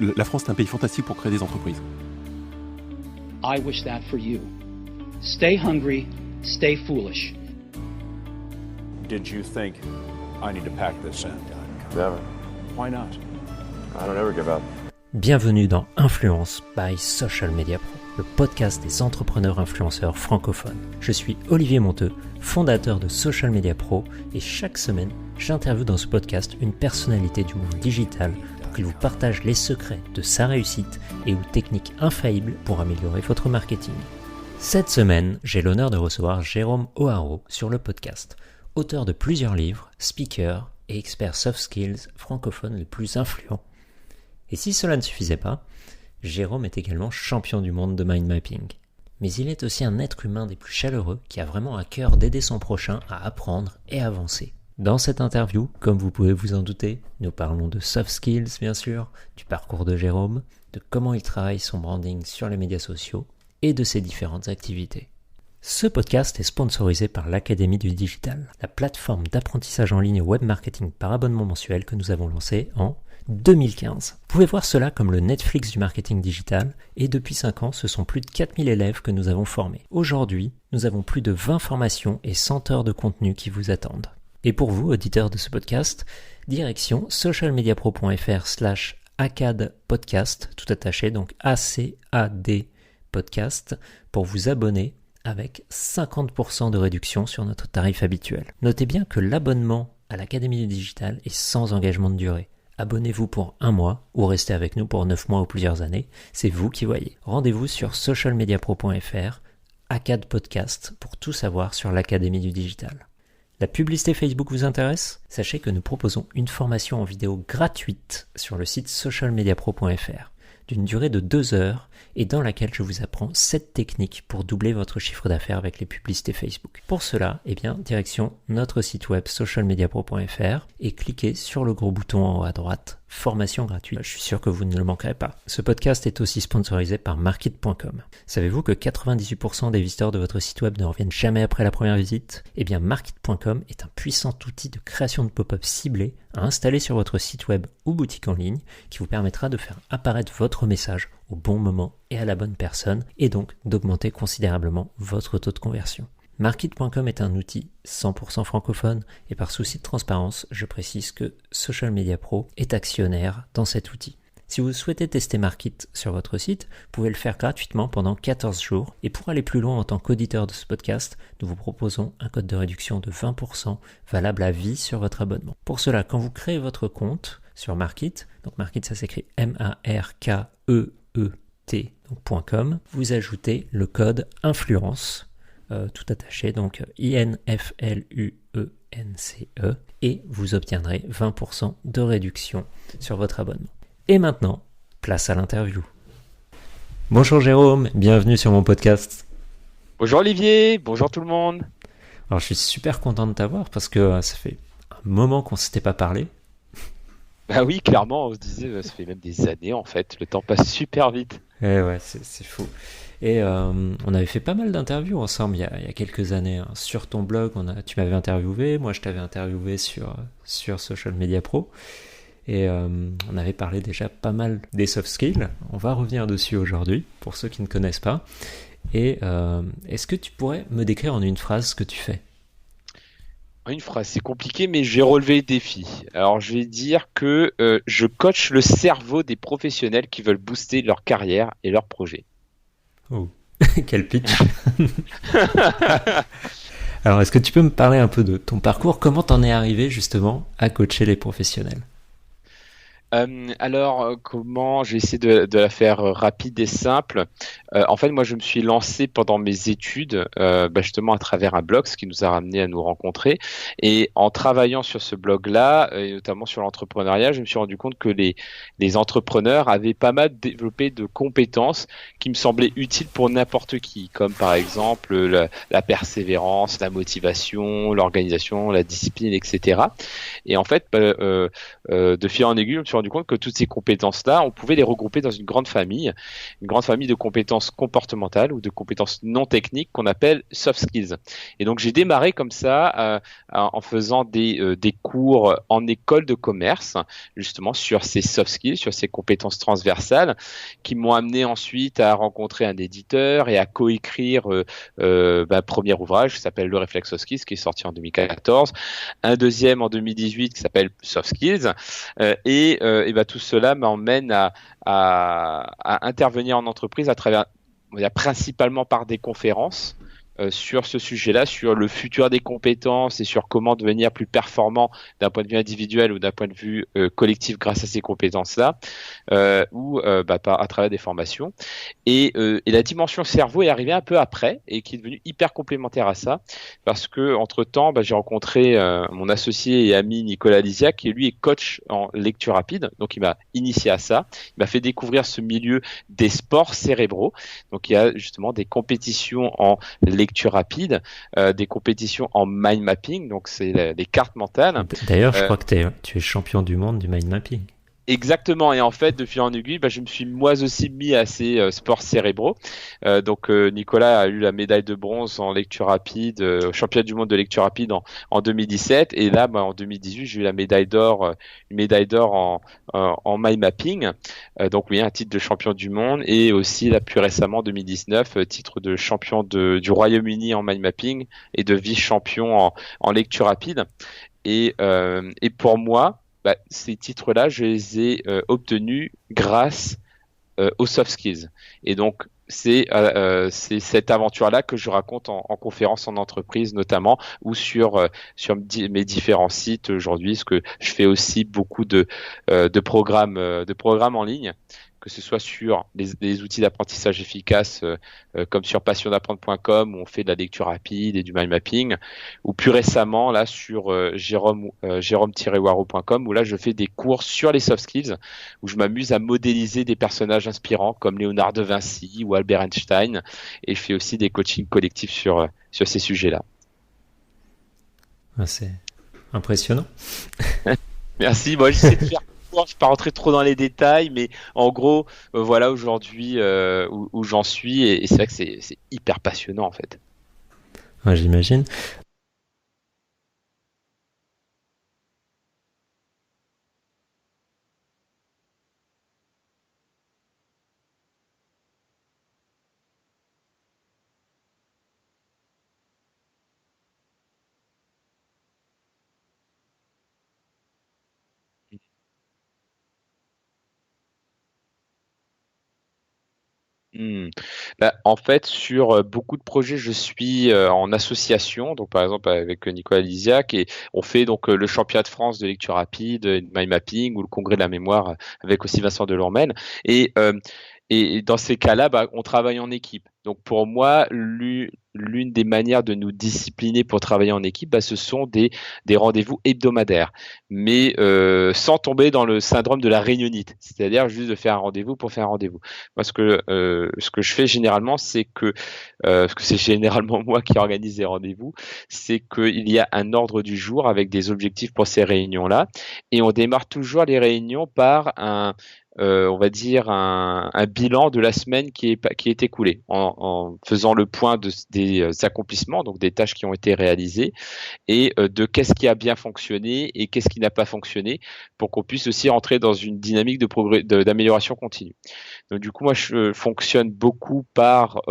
La France est un pays fantastique pour créer des entreprises. I wish that for you. Stay hungry, stay foolish. Did you think I need to pack this in? Never. Why not? I don't ever give up. Bienvenue dans Influence by Social Media Pro, le podcast des entrepreneurs influenceurs francophones. Je suis Olivier Monteux, fondateur de Social Media Pro, et chaque semaine, j'interviewe dans ce podcast une personnalité du monde digital pour qu'il vous partage les secrets de sa réussite et ou techniques infaillibles pour améliorer votre marketing. Cette semaine, j'ai l'honneur de recevoir Jérôme O'Haraud sur le podcast, auteur de plusieurs livres, speaker et expert soft skills francophone le plus influent. Et si cela ne suffisait pas, Jérôme est également champion du monde de mind mapping. Mais il est aussi un être humain des plus chaleureux qui a vraiment à cœur d'aider son prochain à apprendre et avancer. Dans cette interview, comme vous pouvez vous en douter, nous parlons de soft skills bien sûr, du parcours de Jérôme, de comment il travaille son branding sur les médias sociaux et de ses différentes activités. Ce podcast est sponsorisé par l'Académie du Digital, la plateforme d'apprentissage en ligne web marketing par abonnement mensuel que nous avons lancée en 2015. Vous pouvez voir cela comme le Netflix du marketing digital et depuis 5 ans, ce sont plus de 4000 élèves que nous avons formés. Aujourd'hui, nous avons plus de 20 formations et 100 heures de contenu qui vous attendent. Et pour vous, auditeurs de ce podcast, direction socialmediapro.fr/acadpodcast, tout attaché, donc ACAD podcast, pour vous abonner avec 50% de réduction sur notre tarif habituel. Notez bien que l'abonnement à l'Académie du Digital est sans engagement de durée. Abonnez-vous pour 1 mois ou restez avec nous pour 9 mois ou plusieurs années, c'est vous qui voyez. Rendez-vous sur socialmediapro.fr, ACAD Podcast, pour tout savoir sur l'Académie du Digital. La publicité Facebook vous intéresse ? Sachez que nous proposons une formation en vidéo gratuite sur le site socialmediapro.fr d'une durée de 2 heures et dans laquelle je vous apprends 7 techniques pour doubler votre chiffre d'affaires avec les publicités Facebook. Pour cela, direction notre site web socialmediapro.fr et cliquez sur le gros bouton en haut à droite, formation gratuite. Je suis sûr que vous ne le manquerez pas. Ce podcast est aussi sponsorisé par Markit.com. Savez-vous que 98% des visiteurs de votre site web ne reviennent jamais après la première visite ? Markit.com est un puissant outil de création de pop-up ciblés à installer sur votre site web ou boutique en ligne qui vous permettra de faire apparaître votre message au bon moment et à la bonne personne et donc d'augmenter considérablement votre taux de conversion. Markit.com est un outil 100% francophone et par souci de transparence, je précise que Social Media Pro est actionnaire dans cet outil. Si vous souhaitez tester Markit sur votre site, vous pouvez le faire gratuitement pendant 14 jours. Et pour aller plus loin en tant qu'auditeur de ce podcast, nous vous proposons un code de réduction de 20% valable à vie sur votre abonnement. Pour cela, quand vous créez votre compte sur Markit, donc Markit ça s'écrit MARKEET.com, vous ajoutez le code INFLUENCE, tout attaché, donc INFLUENCE, et vous obtiendrez 20% de réduction sur votre abonnement. Et maintenant, place à l'interview. Bonjour Jérôme, bienvenue sur mon podcast. Bonjour Olivier, bonjour tout le monde. Alors je suis super content de t'avoir parce que ça fait un moment qu'on ne s'était pas parlé. Bah oui, clairement, on se disait, ça fait même des années en fait, le temps passe super vite. Eh ouais, c'est fou. Et on avait fait pas mal d'interviews ensemble il y a quelques années. Hein. Sur ton blog, tu m'avais interviewé, moi je t'avais interviewé sur Social Media Pro. Et on avait parlé déjà pas mal des soft skills. On va revenir dessus aujourd'hui, pour ceux qui ne connaissent pas. Et est-ce que tu pourrais me décrire en une phrase ce que tu fais ? Une phrase, c'est compliqué, mais j'ai relevé le défi. Alors, je vais dire que je coach le cerveau des professionnels qui veulent booster leur carrière et leurs projets. Oh, quel pitch. Alors, est-ce que tu peux me parler un peu de ton parcours ? Comment t'en es arrivé justement à coacher les professionnels ? Comment je vais essayer de la faire rapide et simple. En fait, moi, je me suis lancé pendant mes études, justement à travers un blog, ce qui nous a ramené à nous rencontrer. Et en travaillant sur ce blog-là, et notamment sur l'entrepreneuriat, je me suis rendu compte que les entrepreneurs avaient pas mal développé de compétences qui me semblaient utiles pour n'importe qui, comme par exemple la persévérance, la motivation, l'organisation, la discipline, etc. Et en fait, de fil en aiguille, je me suis rendu rendu compte que toutes ces compétences-là, on pouvait les regrouper dans une grande famille de compétences comportementales ou de compétences non techniques qu'on appelle soft skills. Et donc j'ai démarré comme ça en faisant des cours en école de commerce, justement sur ces soft skills, sur ces compétences transversales, qui m'ont amené ensuite à rencontrer un éditeur et à coécrire premier ouvrage qui s'appelle Le Réflexe Soft Skills, qui est sorti en 2014, un deuxième en 2018 qui s'appelle Soft Skills, et tout cela m'emmène à intervenir en entreprise à travers, principalement par des conférences sur ce sujet-là, sur le futur des compétences et sur comment devenir plus performant d'un point de vue individuel ou d'un point de vue collectif grâce à ces compétences-là, à travers des formations. Et la dimension cerveau est arrivée un peu après et qui est devenue hyper complémentaire à ça, parce que entre-temps, j'ai rencontré mon associé et ami Nicolas Lisiac, qui lui est coach en lecture rapide, donc il m'a initié à ça, il m'a fait découvrir ce milieu des sports cérébraux. Donc il y a justement des compétitions en lecture rapide, des compétitions en mind mapping, donc c'est les cartes mentales. D'ailleurs, je crois que tu es champion du monde du mind mapping. Exactement, et en fait, de fil en aiguille, je me suis moi aussi mis à ces sports cérébraux. Donc Nicolas a eu la médaille de bronze en lecture rapide, au championnat du monde de lecture rapide en 2017, et là, en 2018, j'ai eu la médaille d'or, une médaille d'or en mind mapping. Donc oui, un titre de champion du monde, et aussi là plus récemment, en 2019, titre de champion du Royaume-Uni en mind mapping et de vice-champion en lecture rapide. Et pour moi, ces titres-là, je les ai obtenus grâce aux soft skills. Et donc, c'est cette aventure-là que je raconte en conférence en entreprise notamment, ou sur mes différents sites aujourd'hui, parce que je fais aussi beaucoup de programmes en ligne, que ce soit sur les outils d'apprentissage efficaces comme sur passiondapprendre.com, où on fait de la lecture rapide et du mind mapping, ou plus récemment là sur jérôme-waro.com, où là je fais des cours sur les soft skills, où je m'amuse à modéliser des personnages inspirants comme Léonard de Vinci ou Albert Einstein, et je fais aussi des coachings collectifs sur ces sujets-là. C'est impressionnant. Merci, moi j'essaie de faire. Je ne vais pas rentrer trop dans les détails, mais en gros, voilà aujourd'hui où j'en suis, et c'est vrai que c'est hyper passionnant en fait. Ouais, j'imagine. En fait, sur beaucoup de projets, je suis en association, donc par exemple avec Nicolas Lisiac, et on fait donc le championnat de France de lecture rapide, mind mapping, ou le congrès de la mémoire avec aussi Vincent Delormel. Et dans ces cas-là, on travaille en équipe. Donc pour moi, l'une des manières de nous discipliner pour travailler en équipe, ce sont des rendez-vous hebdomadaires, mais sans tomber dans le syndrome de la réunionnite, c'est-à-dire juste de faire un rendez-vous pour faire un rendez-vous. Moi, ce que je fais généralement, c'est que, parce que c'est généralement moi qui organise les rendez-vous, c'est qu'il y a un ordre du jour avec des objectifs pour ces réunions-là, et on démarre toujours les réunions par on va dire un bilan de la semaine qui est écoulée, en faisant le point des accomplissements, donc des tâches qui ont été réalisées, et de qu'est-ce qui a bien fonctionné et qu'est-ce qui n'a pas fonctionné, pour qu'on puisse aussi entrer dans une dynamique de progrès, d'amélioration continue. Donc du coup, moi je fonctionne beaucoup par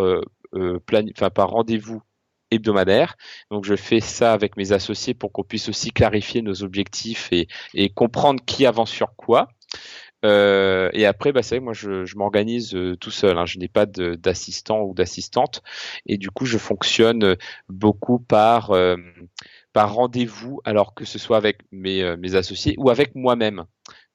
rendez-vous hebdomadaire. Donc je fais ça avec mes associés pour qu'on puisse aussi clarifier nos objectifs et comprendre qui avance sur quoi. Et après, c'est vrai que moi je m'organise tout seul, hein. Je n'ai pas d'assistant ou d'assistante, et du coup je fonctionne beaucoup par rendez-vous, alors que ce soit avec mes associés ou avec moi-même.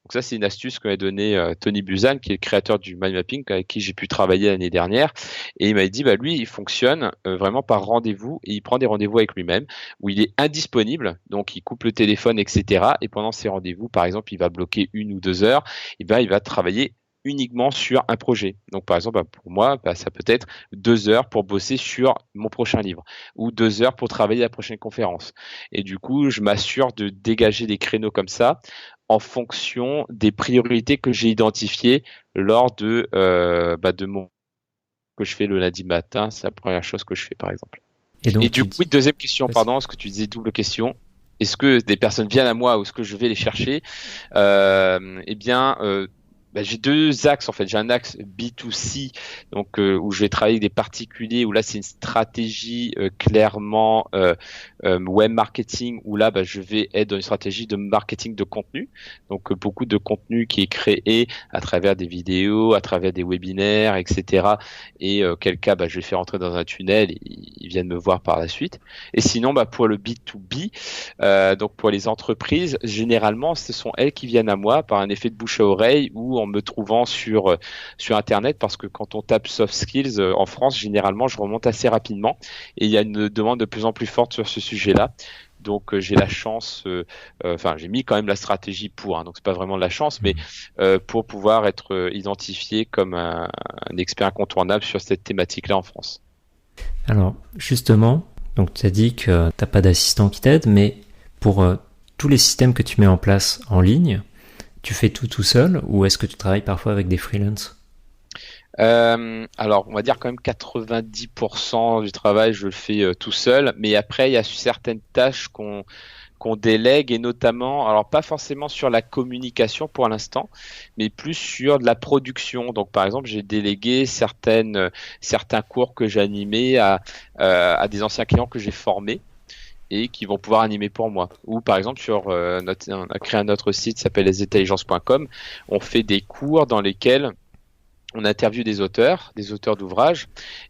Donc ça, c'est une astuce que m'a donnée Tony Buzan, qui est le créateur du mind mapping, avec qui j'ai pu travailler l'année dernière. Et il m'a dit, lui, il fonctionne vraiment par rendez-vous, et il prend des rendez-vous avec lui-même, où il est indisponible, donc il coupe le téléphone, etc. Et pendant ces rendez-vous, par exemple, il va bloquer 1 ou 2 heures, et il va travailler uniquement sur un projet. Donc, par exemple, pour moi, ça peut être 2 heures pour bosser sur mon prochain livre ou 2 heures pour travailler la prochaine conférence. Et du coup, je m'assure de dégager des créneaux comme ça en fonction des priorités que j'ai identifiées lors de mon que je fais le lundi matin. C'est la première chose que je fais, par exemple. Et donc, deuxième question, Vas-y. pardon, ce que tu disais, double question. Est-ce que des personnes viennent à moi ou est-ce que je vais les chercher? J'ai 2 axes en fait. J'ai un axe B2C, donc où je vais travailler avec des particuliers, où là c'est une stratégie clairement web marketing, où là je vais être dans une stratégie de marketing de contenu. Donc beaucoup de contenu qui est créé à travers des vidéos, à travers des webinaires, etc. Et quel cas je vais faire entrer dans un tunnel et ils viennent me voir par la suite. Et sinon pour le B2B, donc pour les entreprises, généralement ce sont elles qui viennent à moi par un effet de bouche à oreille ou en me trouvant sur Internet, parce que quand on tape soft skills en France, généralement je remonte assez rapidement et il y a une demande de plus en plus forte sur ce sujet-là. Donc j'ai la chance, j'ai mis quand même la stratégie pour, donc c'est pas vraiment de la chance, mais pour pouvoir être identifié comme un expert incontournable sur cette thématique-là en France. Alors justement, donc tu as dit que t'as pas d'assistant qui t'aide, mais pour tous les systèmes que tu mets en place en ligne, tu fais tout seul ou est-ce que tu travailles parfois avec des freelances? Alors, on va dire quand même 90% du travail, je le fais tout seul. Mais après, il y a certaines tâches qu'on délègue, et notamment, alors pas forcément sur la communication pour l'instant, mais plus sur de la production. Donc, par exemple, j'ai délégué certains cours que j'ai animés à des anciens clients que j'ai formés et qui vont pouvoir animer pour moi. Ou par exemple, on a créé un autre site qui s'appelle lesintelligences.com. On fait des cours dans lesquels on interviewe des auteurs d'ouvrages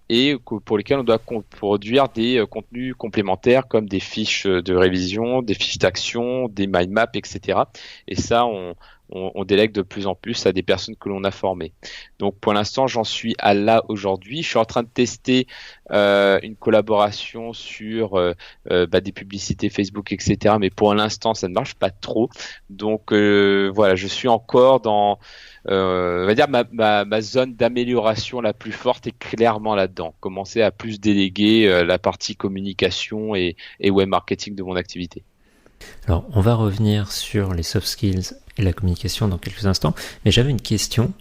et pour lesquels on doit produire des contenus complémentaires comme des fiches de révision, des fiches d'action, des mind maps, etc. Et ça, on délègue de plus en plus à des personnes que l'on a formées. Donc pour l'instant, j'en suis à là aujourd'hui. Je suis en train de tester une collaboration sur des publicités Facebook, etc. Mais pour l'instant, ça ne marche pas trop. Donc voilà, je suis encore dans on va dire ma zone d'amélioration la plus forte est clairement là-dedans. Commencer à plus déléguer la partie communication et web marketing de mon activité. Alors, on va revenir sur les soft skills et la communication dans quelques instants, mais j'avais une question.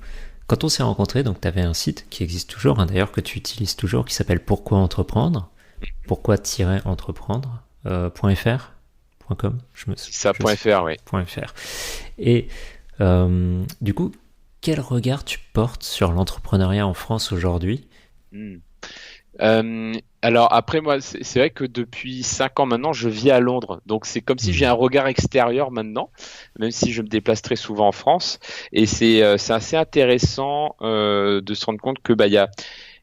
Quand on s'est rencontrés, donc tu avais un site qui existe toujours, d'ailleurs que tu utilises toujours, qui s'appelle Pourquoi entreprendre, pourquoi-entreprendre, .fr, .com, .fr, oui. .fr. Et du coup, quel regard tu portes sur l'entrepreneuriat en France aujourd'hui? Alors après moi, c'est vrai que depuis 5 ans maintenant, je vis à Londres. Donc c'est comme si j'ai un regard extérieur maintenant, même si je me déplace très souvent en France. Et c'est assez intéressant de se rendre compte que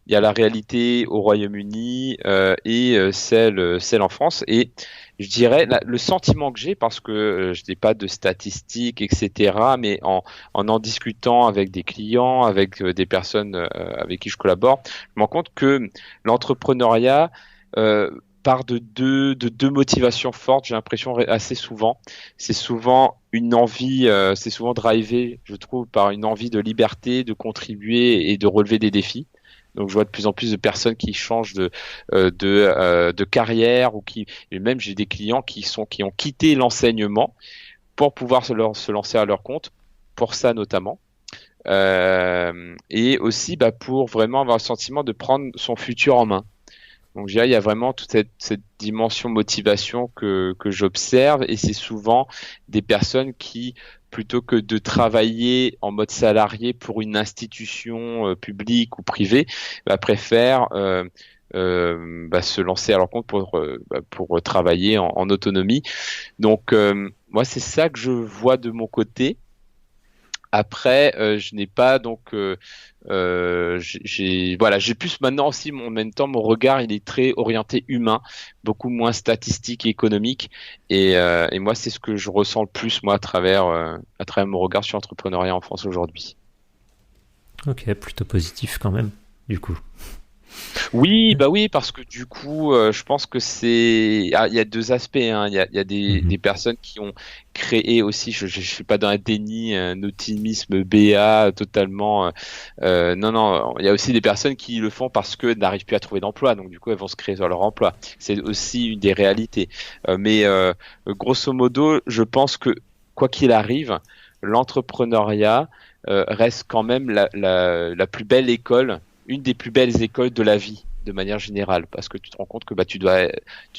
il y a la réalité au Royaume-Uni et celle en France. Et je dirais le sentiment que j'ai, parce que je n'ai pas de statistiques, etc., mais en discutant avec des clients, avec des personnes avec qui je collabore, je me rends compte que l'entrepreneuriat part de deux motivations fortes. J'ai l'impression assez souvent. C'est souvent une envie, c'est souvent drivé, je trouve, par une envie de liberté, de contribuer et de relever des défis. Donc je vois de plus en plus de personnes qui changent de carrière, ou et même j'ai des clients qui ont quitté l'enseignement pour pouvoir se lancer à leur compte, pour ça notamment. Et aussi pour vraiment avoir le sentiment de prendre son futur en main. Donc je dirais, il y a vraiment toute cette dimension motivation que j'observe, et c'est souvent des personnes qui, plutôt que de travailler en mode salarié pour une institution publique ou privée, préfèrent se lancer à leur compte pour travailler en autonomie. Donc moi, c'est ça que je vois de mon côté. Après, je n'ai pas j'ai plus maintenant aussi en même temps, mon regard il est très orienté humain, beaucoup moins statistique et économique, et moi c'est ce que je ressens le plus moi à travers mon regard sur l'entrepreneuriat en France aujourd'hui. Ok, plutôt positif quand même, du coup. Oui, bah oui, parce que du coup, je pense que il y a deux aspects, hein. Il y a des personnes qui ont créé aussi, je suis pas dans un déni, un optimisme BA totalement. Non, il y a aussi des personnes qui le font parce qu'elles n'arrivent plus à trouver d'emploi, donc du coup, elles vont se créer sur leur emploi. C'est aussi une des réalités. Mais grosso modo, je pense que quoi qu'il arrive, l'entrepreneuriat reste quand même la plus belle école, une des plus belles écoles de la vie de manière générale, parce que tu te rends compte que tu dois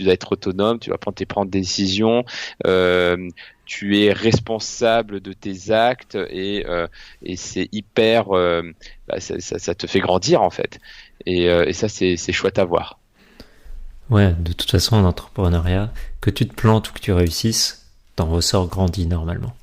être autonome, tu vas prendre des décisions, tu es responsable de tes actes et c'est hyper, ça te fait grandir en fait, et ça c'est chouette à voir. Ouais, de toute façon en entrepreneuriat, que tu te plantes ou que tu réussisses, t'en ressors grandi normalement.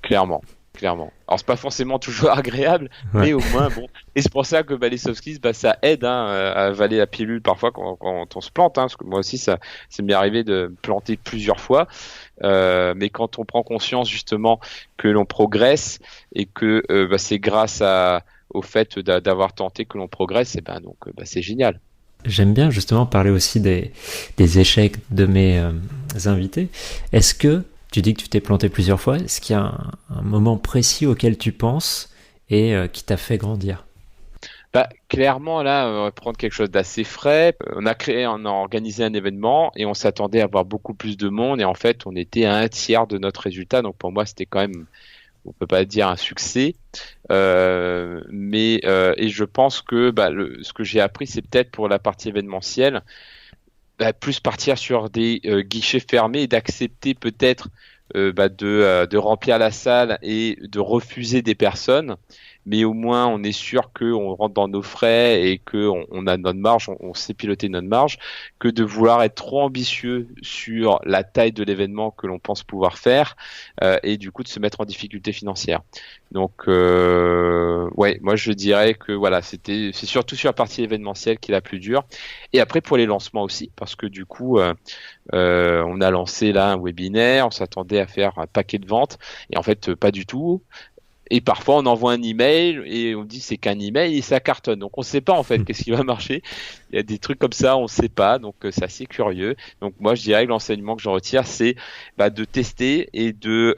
Clairement. Alors c'est pas forcément toujours agréable, mais au moins bon. Et c'est pour ça que les soft skills, ça aide à avaler la pilule parfois quand on se plante, hein, parce que moi aussi ça m'est arrivé de me planter plusieurs fois. Mais quand on prend conscience justement que l'on progresse et que c'est grâce au fait d'avoir tenté que l'on progresse, et donc c'est génial. J'aime bien justement parler aussi des échecs de mes invités. Est-ce que tu dis que tu t'es planté plusieurs fois. Est-ce qu'il y a un moment précis auquel tu penses et qui t'a fait grandir ? Clairement, là, on va prendre quelque chose d'assez frais. On a organisé un événement et on s'attendait à avoir beaucoup plus de monde. Et en fait, on était à 1/3 de notre résultat. Donc pour moi, c'était quand même, on peut pas dire un succès. Et je pense que ce que j'ai appris, c'est peut-être pour la partie événementielle, plus partir sur des guichets fermés et d'accepter peut-être de remplir la salle et de refuser des personnes, mais au moins on est sûr qu'on rentre dans nos frais et qu'on a notre marge, on sait piloter notre marge, que de vouloir être trop ambitieux sur la taille de l'événement que l'on pense pouvoir faire et du coup de se mettre en difficulté financière. Donc moi je dirais que voilà, c'est surtout sur la partie événementielle qui est la plus dure, et après pour les lancements aussi, parce que du coup on a lancé là un webinaire, on s'attendait à faire un paquet de ventes et en fait pas du tout. Et parfois, on envoie un email et on dit c'est qu'un email et ça cartonne. Donc, on ne sait pas en fait qu'est-ce qui va marcher. Il y a des trucs comme ça, on ne sait pas. Donc, c'est assez curieux. Donc, moi, je dirais que l'enseignement que j'en retire, c'est de tester et de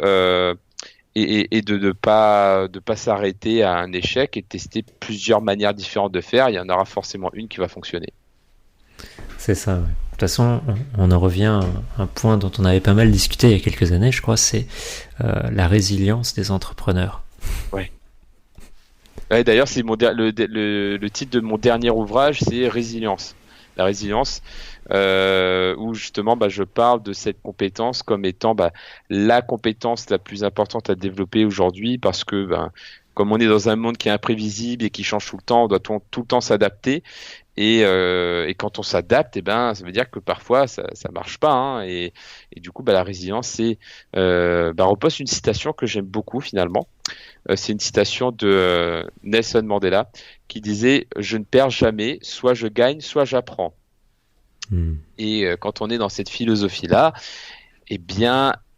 pas s'arrêter à un échec et de tester plusieurs manières différentes de faire. Il y en aura forcément une qui va fonctionner. C'est ça, ouais. De toute façon, on en revient à un point dont on avait pas mal discuté il y a quelques années, je crois, c'est la résilience des entrepreneurs. Ouais. D'ailleurs, c'est le titre de mon dernier ouvrage, c'est Résilience. La résilience, où justement, je parle de cette compétence comme étant la compétence la plus importante à développer aujourd'hui, parce que comme on est dans un monde qui est imprévisible et qui change tout le temps, on doit tout le temps s'adapter. Et quand on s'adapte, ça veut dire que parfois ça marche pas, hein, et du coup la résilience repose sur une citation que j'aime beaucoup finalement. C'est une citation de Nelson Mandela qui disait: je ne perds jamais, soit je gagne, soit j'apprends. Et quand on est dans cette philosophie là,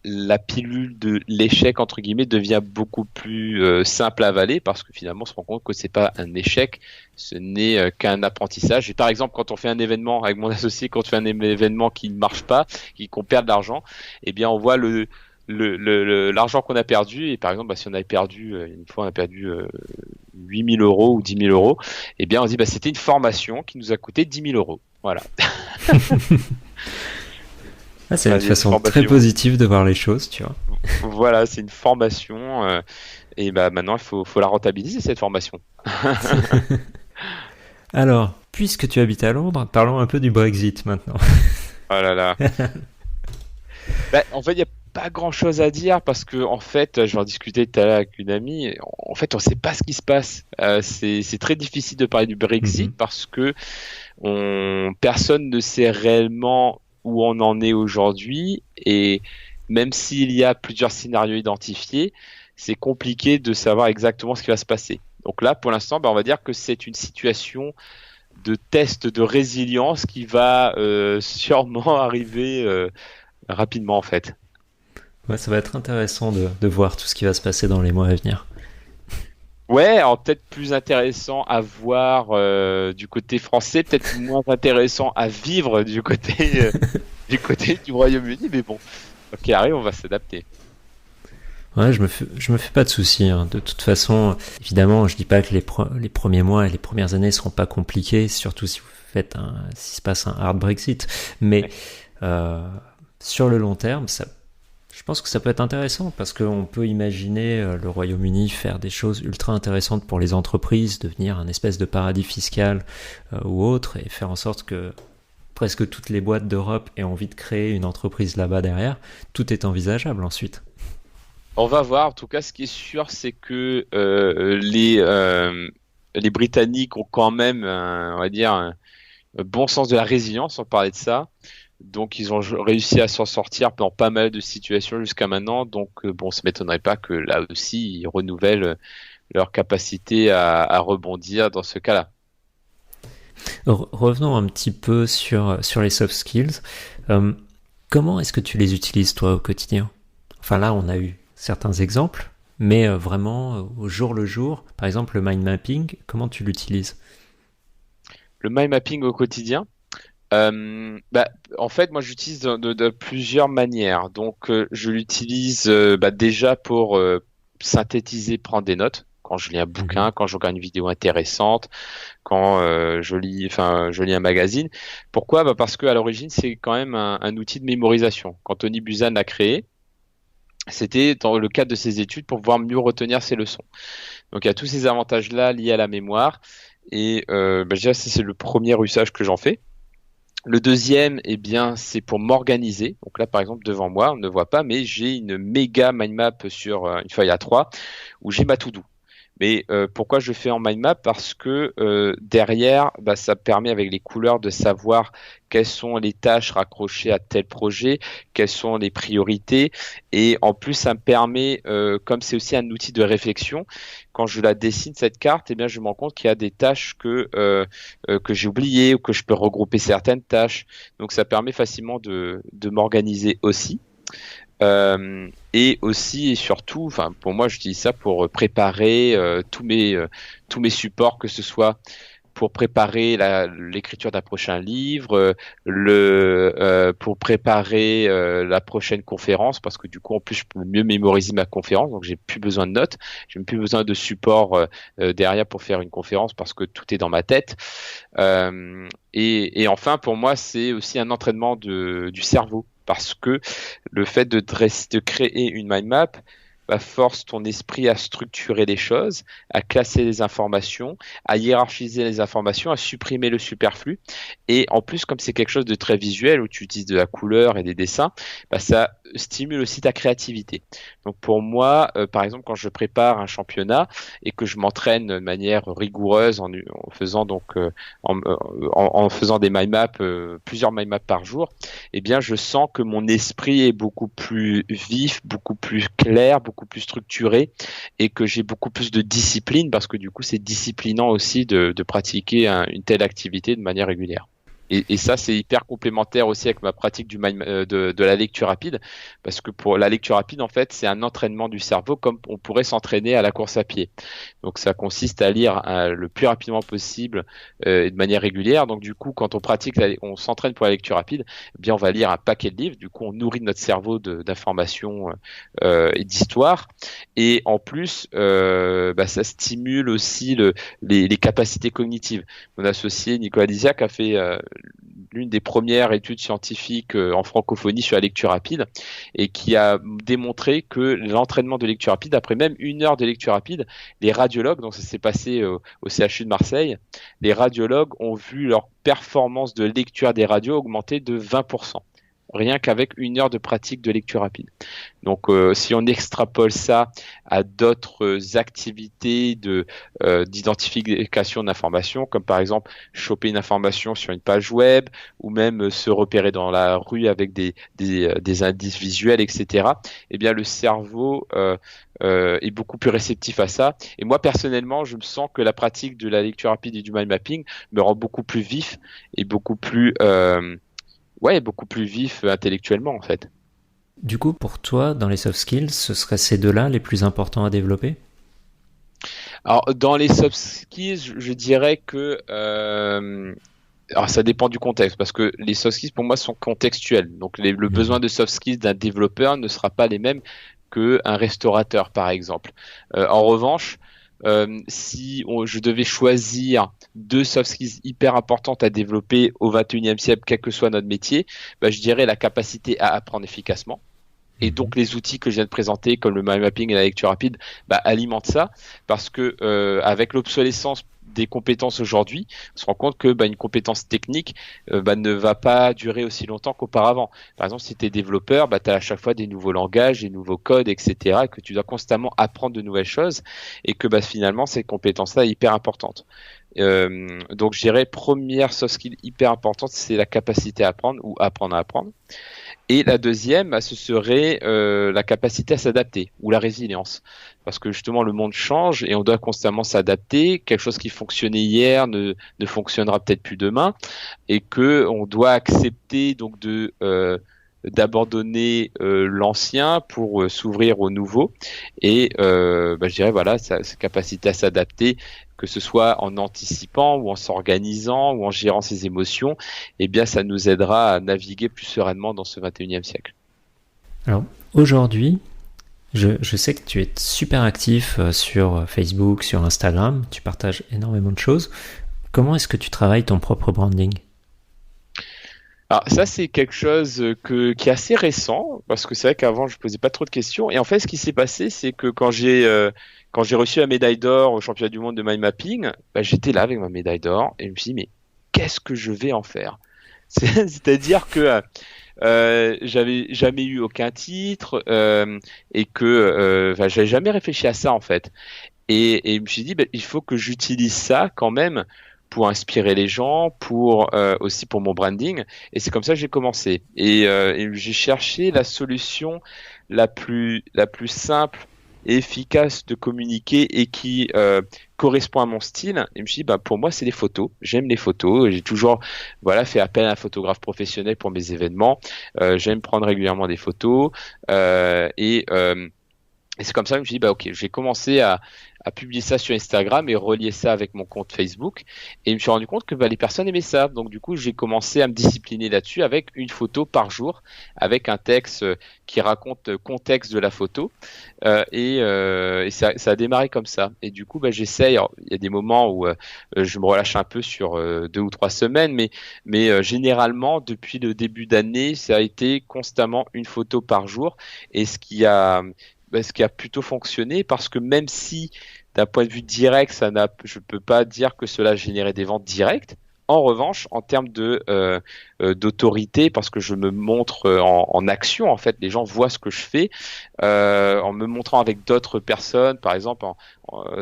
la pilule de l'échec entre guillemets devient beaucoup plus simple à avaler, parce que finalement on se rend compte que c'est pas un échec, ce n'est qu'un apprentissage. Et par exemple, quand on fait un événement avec mon associé, quand on fait un événement qui ne marche pas, qu'on perd de l'argent, on voit l'argent qu'on a perdu. Et par exemple, si on avait perdu une fois, on a perdu 8 000 euros ou 10 000 euros, on se dit c'était une formation qui nous a coûté 10 000 euros. Voilà. C'est une façon très positive de voir les choses, tu vois. Voilà, c'est une formation et maintenant il faut la rentabiliser, cette formation. Alors, puisque tu habites à Londres, parlons un peu du Brexit maintenant. Oh là là. En fait, il n'y a pas grand chose à dire, parce que en fait, je vais en discuter tout à l'heure avec une amie. En fait, on ne sait pas ce qui se passe. C'est très difficile de parler du Brexit parce que personne ne sait réellement où on en est aujourd'hui, et même s'il y a plusieurs scénarios identifiés, c'est compliqué de savoir exactement ce qui va se passer. Donc là, pour l'instant, on va dire que c'est une situation de test de résilience qui va sûrement arriver rapidement en fait. Ouais, ça va être intéressant de voir tout ce qui va se passer dans les mois à venir. Ouais, alors peut-être plus intéressant à voir du côté français, peut-être moins intéressant à vivre du côté du Royaume-Uni, mais bon, ok, arrive, on va s'adapter. Ouais, je me fais pas de soucis, hein. De toute façon, évidemment, je dis pas que les premiers mois et les premières années seront pas compliqués, surtout si vous faites s'il se passe un hard Brexit. Mais sur le long terme, je pense que ça peut être intéressant parce qu'on peut imaginer le Royaume-Uni faire des choses ultra intéressantes pour les entreprises, devenir un espèce de paradis fiscal ou autre, et faire en sorte que presque toutes les boîtes d'Europe aient envie de créer une entreprise là-bas derrière. Tout est envisageable ensuite. On va voir. En tout cas, ce qui est sûr, c'est que les Britanniques ont quand même, on va dire, un bon sens de la résilience, sans parler de ça. Donc, ils ont réussi à s'en sortir dans pas mal de situations jusqu'à maintenant. Donc, bon, ça m'étonnerait pas que là aussi, ils renouvellent leur capacité à rebondir dans ce cas-là. Revenons un petit peu sur les soft skills. Comment est-ce que tu les utilises, toi, au quotidien? Enfin, là, on a eu certains exemples, mais vraiment au jour le jour. Par exemple, le mind mapping, comment tu l'utilises? Le mind mapping au quotidien, en fait, moi, j'utilise de plusieurs manières. Donc, je l'utilise déjà pour synthétiser, prendre des notes. Quand je lis un bouquin, quand je regarde une vidéo intéressante, quand je lis un magazine. Pourquoi? Parce que à l'origine, c'est quand même un outil de mémorisation. Quand Tony Buzan l'a créé, c'était dans le cadre de ses études pour pouvoir mieux retenir ses leçons. Donc il y a tous ces avantages-là liés à la mémoire. Et déjà, c'est le premier usage que j'en fais. Le deuxième, c'est pour m'organiser. Donc là, par exemple, devant moi, on ne voit pas, mais j'ai une méga mind map sur une feuille A3 où j'ai ma to-do. Mais pourquoi je fais en mind map? Parce que derrière, ça permet avec les couleurs de savoir quelles sont les tâches raccrochées à tel projet, quelles sont les priorités. Et en plus, ça me permet, comme c'est aussi un outil de réflexion, quand je la dessine cette carte, je me rends compte qu'il y a des tâches que j'ai oubliées ou que je peux regrouper certaines tâches. Donc ça permet facilement de m'organiser aussi. Et aussi et surtout, pour moi, j'utilise ça pour préparer tous mes supports, que ce soit pour préparer l'écriture d'un prochain livre, pour préparer la prochaine conférence, parce que du coup, en plus, je peux mieux mémoriser ma conférence, donc j'ai plus besoin de notes, j'ai même plus besoin de support derrière pour faire une conférence, parce que tout est dans ma tête. Et enfin, pour moi, c'est aussi un entraînement du cerveau. Parce que le fait de créer une mind map force ton esprit à structurer les choses, à classer les informations, à hiérarchiser les informations, à supprimer le superflu. Et en plus, comme c'est quelque chose de très visuel, où tu utilises de la couleur et des dessins, ça stimule aussi ta créativité. Donc pour moi, par exemple, quand je prépare un championnat et que je m'entraîne de manière rigoureuse en faisant en faisant des mind maps, plusieurs mind maps par jour, je sens que mon esprit est beaucoup plus vif, beaucoup plus clair, beaucoup plus structuré, et que j'ai beaucoup plus de discipline, parce que du coup c'est disciplinant aussi de pratiquer une telle activité de manière régulière. Et ça, c'est hyper complémentaire aussi avec ma pratique de la lecture rapide, parce que pour la lecture rapide, en fait, c'est un entraînement du cerveau comme on pourrait s'entraîner à la course à pied. Donc, ça consiste à lire le plus rapidement possible et de manière régulière. Donc, du coup, quand on pratique, on s'entraîne pour la lecture rapide, on va lire un paquet de livres. Du coup, on nourrit notre cerveau d'informations et d'histoire. Et en plus, ça stimule aussi les capacités cognitives. Mon associé Nicolas Lisiac a fait l'une des premières études scientifiques en francophonie sur la lecture rapide, et qui a démontré que l'entraînement de lecture rapide, après même 1 heure de lecture rapide, les radiologues, donc ça s'est passé au CHU de Marseille, les radiologues ont vu leur performance de lecture des radios augmenter de 20%. Rien qu'avec 1 heure de pratique de lecture rapide. Donc, si on extrapole ça à d'autres activités d'identification d'informations, comme par exemple choper une information sur une page web, ou même se repérer dans la rue avec des indices visuels, etc., le cerveau est beaucoup plus réceptif à ça. Et moi, personnellement, je me sens que la pratique de la lecture rapide et du mind mapping me rend beaucoup plus vif et beaucoup plus vif intellectuellement, en fait. Du coup, pour toi, dans les soft skills, ce seraient ces deux-là les plus importants à développer? Alors, dans les soft skills, je dirais que alors ça dépend du contexte, parce que les soft skills pour moi sont contextuels. Donc le besoin de soft skills d'un développeur ne sera pas les mêmes qu'un restaurateur, par exemple. En revanche, je devais choisir 2 soft skills hyper importantes à développer au 21e siècle, quel que soit notre métier, je dirais la capacité à apprendre efficacement. Et donc les outils que je viens de présenter, comme le mind mapping et la lecture rapide, alimentent ça, parce que avec l'obsolescence des compétences aujourd'hui, on se rend compte que une compétence technique ne va pas durer aussi longtemps qu'auparavant. Par exemple, si tu es développeur, tu as à chaque fois des nouveaux langages, des nouveaux codes, etc., et que tu dois constamment apprendre de nouvelles choses, et que finalement, ces compétences-là sont hyper importantes. Donc, je dirais, première soft skill hyper importante, c'est la capacité à apprendre ou apprendre à apprendre. Et la deuxième, ce serait la capacité à s'adapter ou la résilience. Parce que justement, le monde change et on doit constamment s'adapter. Quelque chose qui fonctionnait hier ne fonctionnera peut-être plus demain. Et que on doit accepter donc d'abandonner l'ancien pour s'ouvrir au nouveau. Et je dirais, voilà, cette capacité à s'adapter, que ce soit en anticipant ou en s'organisant ou en gérant ses émotions, ça nous aidera à naviguer plus sereinement dans ce 21e siècle. Alors, aujourd'hui, je sais que tu es super actif sur Facebook, sur Instagram, tu partages énormément de choses. Comment est-ce que tu travailles ton propre branding ? Alors ça, c'est quelque chose qui est assez récent, parce que c'est vrai qu'avant, je posais pas trop de questions. Et en fait, ce qui s'est passé, c'est que quand j'ai reçu la médaille d'or au championnat du monde de mind mapping, j'étais là avec ma médaille d'or et je me suis dit, mais qu'est-ce que je vais en faire ? C'est-à-dire que j'avais jamais eu aucun titre et que j'avais jamais réfléchi à ça en fait. Et je me suis dit, il faut que j'utilise ça quand même pour inspirer les gens, aussi pour mon branding. Et c'est comme ça que j'ai commencé. Et j'ai cherché la solution la plus simple et efficace de communiquer et qui correspond à mon style. Et je me suis dit, pour moi, c'est les photos. J'aime les photos. J'ai toujours fait appel à un photographe professionnel pour mes événements. J'aime prendre régulièrement des photos. Et c'est comme ça que je me suis dit, ok, j'ai commencé à publier ça sur Instagram et relier ça avec mon compte Facebook. Et je me suis rendu compte que les personnes aimaient ça. Donc du coup, j'ai commencé à me discipliner là-dessus avec une photo par jour, avec un texte qui raconte le contexte de la photo. Et ça a démarré comme ça. Et du coup, j'essaye. Il y a des moments où je me relâche un peu sur 2 ou 3 semaines, mais généralement, depuis le début d'année, ça a été constamment une photo par jour. Et ce qui a plutôt fonctionné, parce que même si d'un point de vue direct, je peux pas dire que cela générait des ventes directes. En revanche, en termes d'autorité, parce que je me montre en action, en fait, les gens voient ce que je fais, en me montrant avec d'autres personnes. Par exemple,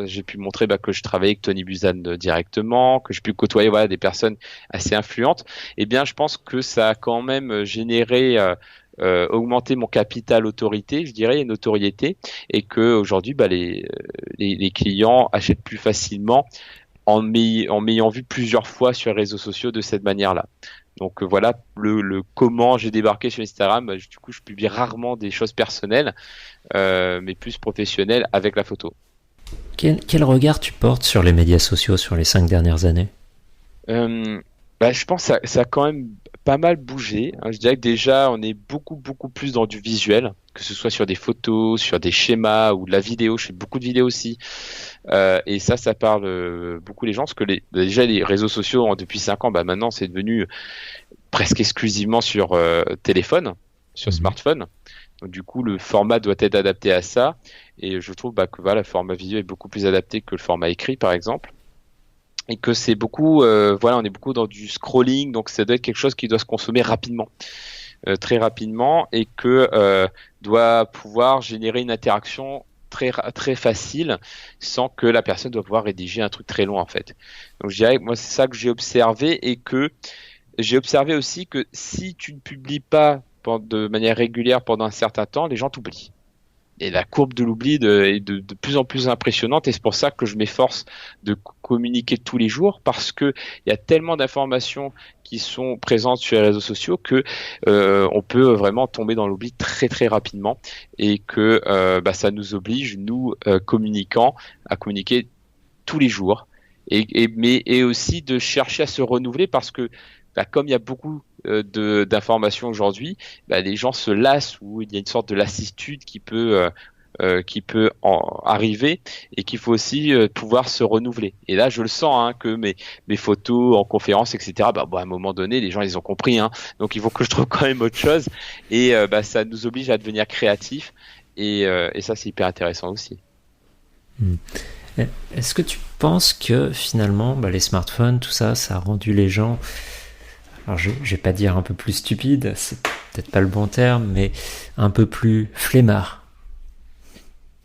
j'ai pu montrer que je travaillais avec Tony Buzan directement, que j'ai pu côtoyer des personnes assez influentes. Je pense que ça a quand même généré augmenter mon capital autorité, je dirais, et notoriété, et que aujourd'hui, les clients achètent plus facilement en m'ayant vu plusieurs fois sur les réseaux sociaux de cette manière-là. Donc voilà le comment j'ai débarqué sur Instagram. Du coup, je publie rarement des choses personnelles, mais plus professionnelles avec la photo. Quel regard tu portes sur les médias sociaux sur les 5 dernières années ? Je pense que ça a quand même pas mal bougé. Je dirais que déjà, on est beaucoup plus dans du visuel, que ce soit sur des photos, sur des schémas ou de la vidéo. Je fais beaucoup de vidéos aussi. Et ça parle beaucoup les gens, parce que déjà, les réseaux sociaux, depuis 5 ans, maintenant, c'est devenu presque exclusivement sur téléphone, sur smartphone. Donc, du coup, le format doit être adapté à ça. Et je trouve que le format vidéo est beaucoup plus adapté que le format écrit, par exemple. Et que c'est beaucoup, on est beaucoup dans du scrolling, donc ça doit être quelque chose qui doit se consommer rapidement, très rapidement, et que doit pouvoir générer une interaction très très facile, sans que la personne doit pouvoir rédiger un truc très long en fait. Donc je dirais que moi c'est ça que j'ai observé, et que j'ai observé aussi que si tu ne publies pas de manière régulière pendant un certain temps, les gens t'oublient. Et la courbe de l'oubli est de plus en plus impressionnante, et c'est pour ça que je m'efforce de communiquer tous les jours, parce que il y a tellement d'informations qui sont présentes sur les réseaux sociaux que on peut vraiment tomber dans l'oubli très très rapidement, et que ça nous oblige, nous communicants, à communiquer tous les jours, et aussi de chercher à se renouveler parce que comme il y a beaucoup d'informations aujourd'hui, les gens se lassent ou il y a une sorte de lassitude qui peut arriver et qu'il faut aussi pouvoir se renouveler. Et là, je le sens que mes photos en conférence, etc. À un moment donné, les gens ils ont compris. Donc il faut que je trouve quand même autre chose. Et ça nous oblige à devenir créatifs. Et ça, c'est hyper intéressant aussi. Est-ce que tu penses que finalement, les smartphones, tout ça, ça a rendu les gens, alors je vais pas dire un peu plus stupides, c'est peut-être pas le bon terme, mais un peu plus flemmards?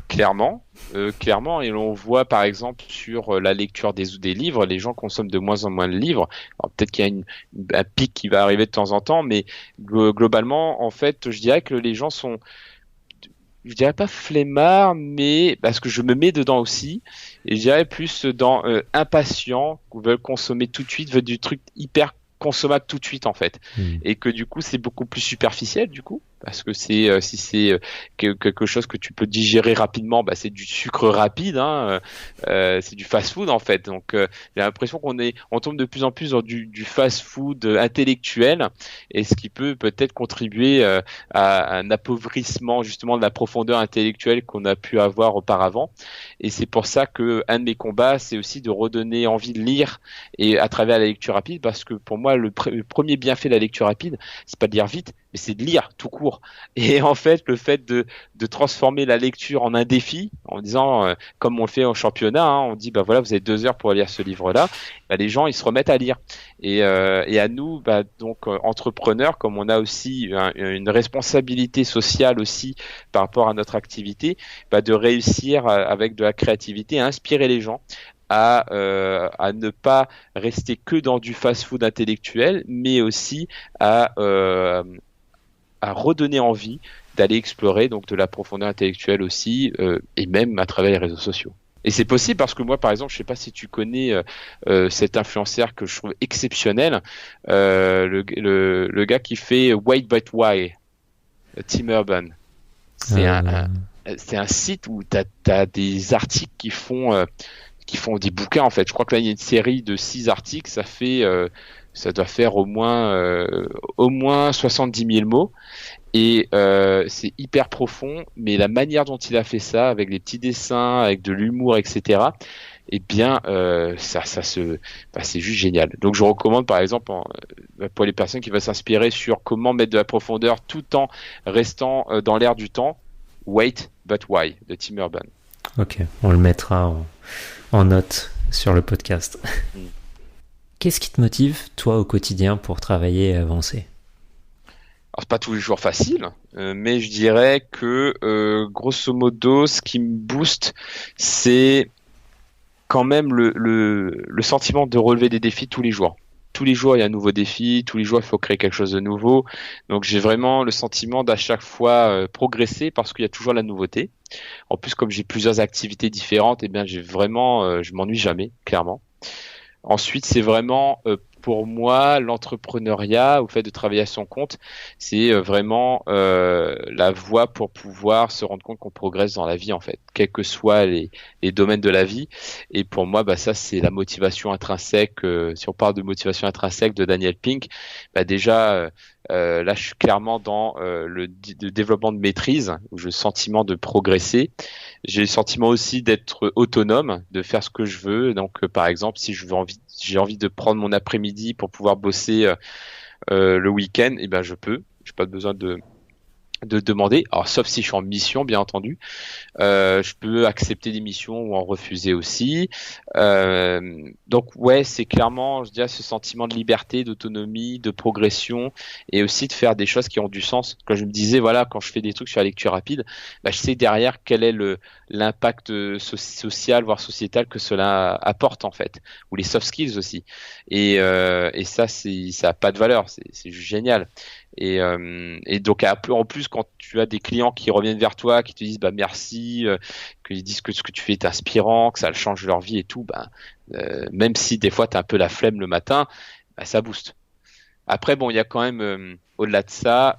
Clairement, et l'on voit par exemple sur la lecture des livres, les gens consomment de moins en moins de livres. Alors, peut-être qu'il y a un pic qui va arriver de temps en temps, mais globalement, en fait, je dirais que les gens sont, je dirais pas flemmards, mais parce que je me mets dedans aussi, et je dirais plus dans impatients, qui veulent consommer tout de suite, veulent du truc hyper consommable tout de suite en fait, et que du coup c'est beaucoup plus superficiel du coup. Parce que si c'est quelque chose que tu peux digérer rapidement, c'est du sucre rapide, c'est du fast-food en fait. Donc j'ai l'impression on tombe de plus en plus dans du fast-food intellectuel, et ce qui peut-être contribuer à un appauvrissement justement de la profondeur intellectuelle qu'on a pu avoir auparavant. Et c'est pour ça que un de mes combats, c'est aussi de redonner envie de lire et à travers la lecture rapide, parce que pour moi le premier bienfait de la lecture rapide, c'est pas de lire vite, mais c'est de lire tout court. Et en fait, le fait de transformer la lecture en un défi, en disant, comme on le fait au championnat, on dit, voilà, vous avez 2 heures pour lire ce livre-là, les gens, ils se remettent à lire. Et à nous, donc entrepreneurs, comme on a aussi une responsabilité sociale aussi par rapport à notre activité, de réussir avec de la créativité à inspirer les gens à ne pas rester que dans du fast-food intellectuel, mais aussi à redonner envie d'aller explorer donc de la profondeur intellectuelle aussi, et même à travers les réseaux sociaux. Et c'est possible parce que moi, par exemple, je sais pas si tu connais cet influenceur que je trouve exceptionnel, le gars qui fait Wait But Why, Tim Urban. C'est un site où t'as des articles qui font des bouquins en fait. Je crois que là il y a une série de 6 articles, ça doit faire au moins 70 000 mots, et c'est hyper profond, mais la manière dont il a fait ça, avec des petits dessins, avec de l'humour, etc., c'est juste génial. Donc je recommande par exemple pour les personnes qui veulent s'inspirer sur comment mettre de la profondeur tout en restant dans l'air du temps, Wait But Why de Tim Urban. Ok, on le mettra en note sur le podcast. Qu'est-ce qui te motive, toi, au quotidien pour travailler et avancer? Alors, c'est pas tous les jours facile, mais je dirais que, grosso modo, ce qui me booste, c'est quand même le sentiment de relever des défis tous les jours. Tous les jours, il y a un nouveau défi. Tous les jours, il faut créer quelque chose de nouveau. Donc, j'ai vraiment le sentiment d'à chaque fois progresser parce qu'il y a toujours la nouveauté. En plus, comme j'ai plusieurs activités différentes, je m'ennuie jamais, clairement. Ensuite, c'est vraiment pour moi l'entrepreneuriat, ou le fait de travailler à son compte, c'est vraiment la voie pour pouvoir se rendre compte qu'on progresse dans la vie en fait, quels que soient les domaines de la vie. Et pour moi, ça c'est la motivation intrinsèque. Si on parle de motivation intrinsèque de Daniel Pink, déjà là je suis clairement dans le développement de maîtrise, où j'ai le sentiment de progresser. J'ai le sentiment aussi d'être autonome, de faire ce que je veux. Donc par exemple, si j'ai envie de prendre mon après-midi pour pouvoir bosser le week-end, je peux. J'ai pas besoin de demander. Alors sauf si je suis en mission, bien entendu. Je peux accepter des missions ou en refuser aussi. Donc ouais, c'est clairement, je dirais, ce sentiment de liberté, d'autonomie, de progression, et aussi de faire des choses qui ont du sens. Quand je me disais, voilà, quand je fais des trucs sur la lecture rapide, je sais derrière quel est l'impact social, voire sociétal que cela apporte en fait, ou les soft skills aussi. Et ça, ça a pas de valeur. C'est juste génial. Et donc en plus, quand tu as des clients qui reviennent vers toi, qui te disent merci, qu'ils disent que ce que tu fais est inspirant, que ça change leur vie et tout, même si des fois tu as un peu la flemme le matin, ça booste. Après il y a quand même au-delà de ça,